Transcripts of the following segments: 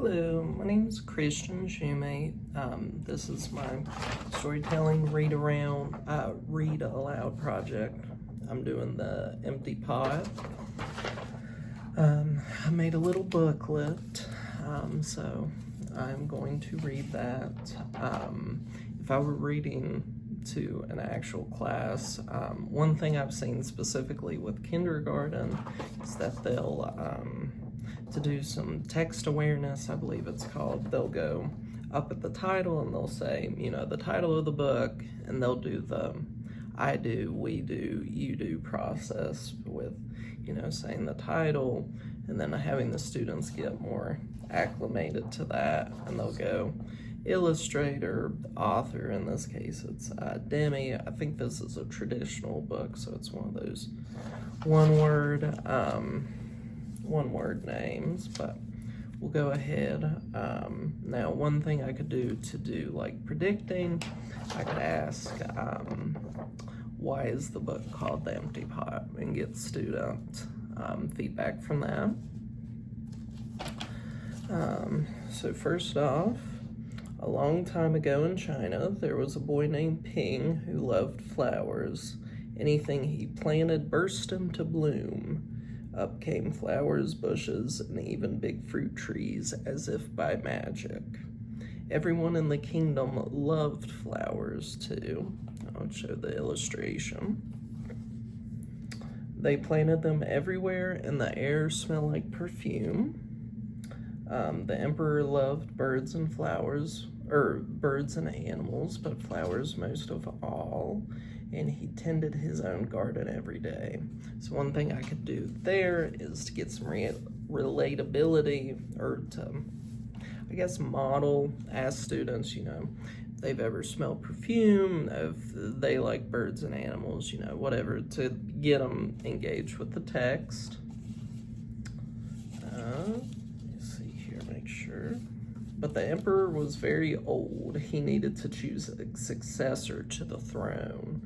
Hello, my name is Christian Shumate. This is my storytelling read aloud project. I'm doing the empty pot. I made a little booklet, so I'm going to read that. If I were reading to an actual class, one thing I've seen specifically with kindergarten is that they'll to do some text awareness, I believe it's called, they'll go up at the title and they'll say, the title of the book, and they'll do the I do, we do, you do process with, saying the title, and then having the students get more acclimated to that, and they'll go illustrator, author, in this case it's Demi. I think this is a traditional book, so it's one of those one word names, but we'll go ahead. Now, one thing I could do to do like predicting, I could ask, why is the book called The Empty Pot, and get student feedback from that. So first off, a long time ago in China, there was a boy named Ping who loved flowers. Anything he planted burst into bloom. Up came flowers, bushes, and even big fruit trees, as if by magic. Everyone in the kingdom loved flowers too. I'll show the illustration. They planted them everywhere, and the air smelled like perfume. The emperor loved birds and animals, but flowers most of all, and he tended his own garden every day. So one thing I could do there is to get some relatability, or to, I guess, model, ask students, if they've ever smelled perfume, if they like birds and animals, whatever, to get them engaged with the text. Sure. But the emperor was very old. He needed to choose a successor to the throne.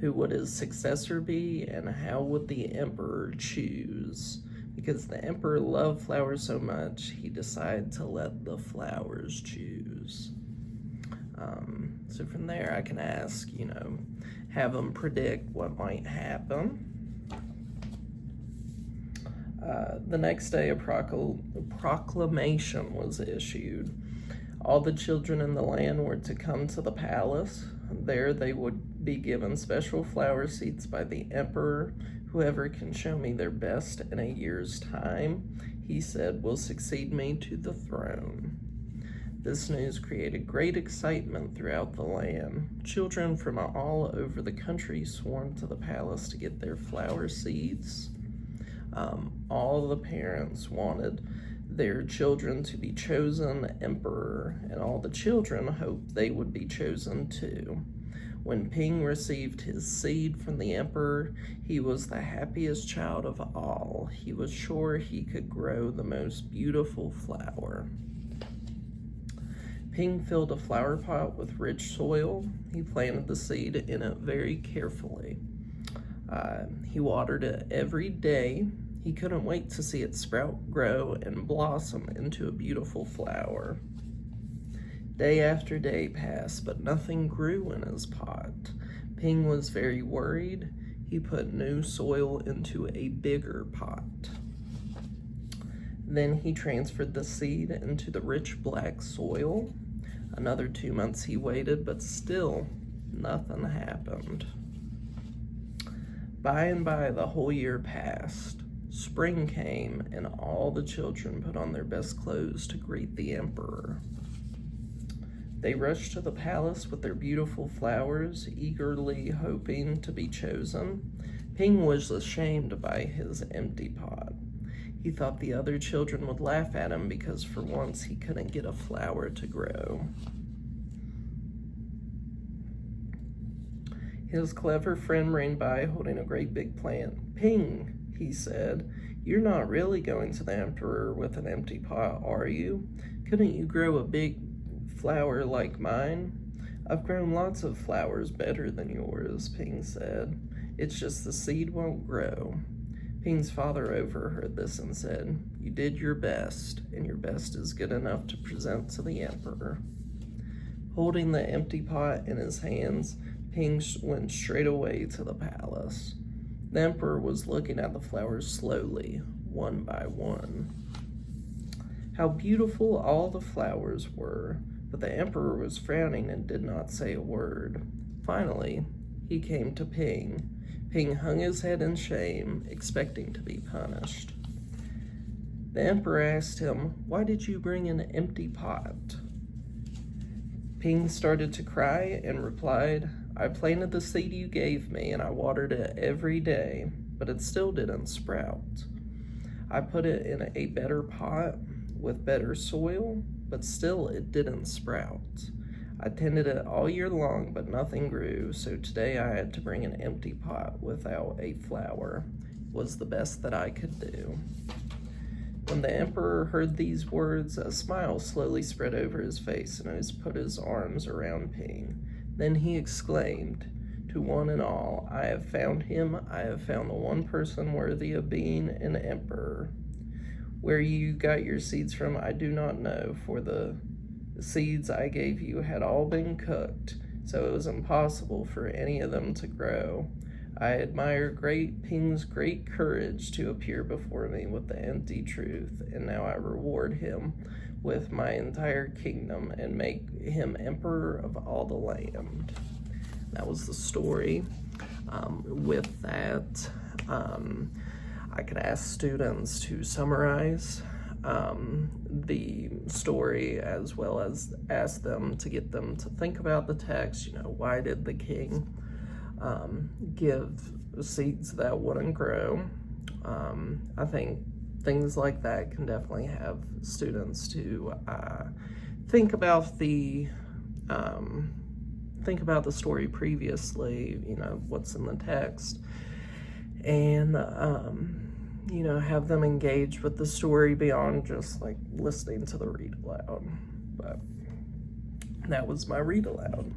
Who would his successor be, and how would the emperor choose? Because the emperor loved flowers so much, he decided to let the flowers choose. So from there I can ask, have them predict what might happen. The next day, a proclamation was issued. All the children in the land were to come to the palace. There they would be given special flower seeds by the emperor. Whoever can show me their best in a year's time, he said, will succeed me to the throne. This news created great excitement throughout the land. Children from all over the country swarmed to the palace to get their flower seeds. All the parents wanted their children to be chosen emperor, and all the children hoped they would be chosen too. When Ping received his seed from the emperor, he was the happiest child of all. He was sure he could grow the most beautiful flower. Ping filled a flower pot with rich soil. He planted the seed in it very carefully. He watered it every day. He couldn't wait to see it sprout, grow, and blossom into a beautiful flower. Day after day passed, but nothing grew in his pot. Ping was very worried. He put new soil into a bigger pot. Then he transferred the seed into the rich black soil. Another 2 months he waited, but still nothing happened. By and by, the whole year passed. Spring came, and all the children put on their best clothes to greet the emperor. They rushed to the palace with their beautiful flowers, eagerly hoping to be chosen. Ping was ashamed by his empty pot. He thought the other children would laugh at him because for once he couldn't get a flower to grow. His clever friend ran by holding a great big plant. Ping, he said, you're not really going to the emperor with an empty pot, are you? Couldn't you grow a big flower like mine? I've grown lots of flowers better than yours, Ping said. It's just the seed won't grow. Ping's father overheard this and said, "You did your best, and your best is good enough to present to the emperor." Holding the empty pot in his hands, Ping went straight away to the palace. The emperor was looking at the flowers slowly, one by one. How beautiful all the flowers were, but the emperor was frowning and did not say a word. Finally, he came to Ping. Ping hung his head in shame, expecting to be punished. The emperor asked him, "Why did you bring an empty pot?" Ping started to cry and replied, "I planted the seed you gave me and I watered it every day, but it still didn't sprout. I put it in a better pot with better soil, but still it didn't sprout. I tended it all year long, but nothing grew, so today I had to bring an empty pot without a flower. It was the best that I could do." When the emperor heard these words, a smile slowly spread over his face, and he put his arms around Ping. Then he exclaimed, "To one and all, I have found him. I have found the one person worthy of being an emperor. Where you got your seeds from, I do not know, for the seeds I gave you had all been cooked, so it was impossible for any of them to grow. I admire Ping's great courage to appear before me with the empty truth, and now I reward him with my entire kingdom and make him emperor of all the land." That was the story. With that, I could ask students to summarize the story, as well as ask them to get them to think about the text. Why did the king give seeds that wouldn't grow? I think things like that can definitely have students to think about the story previously, what's in the text, and have them engage with the story beyond just like listening to the read aloud. But that was my read aloud.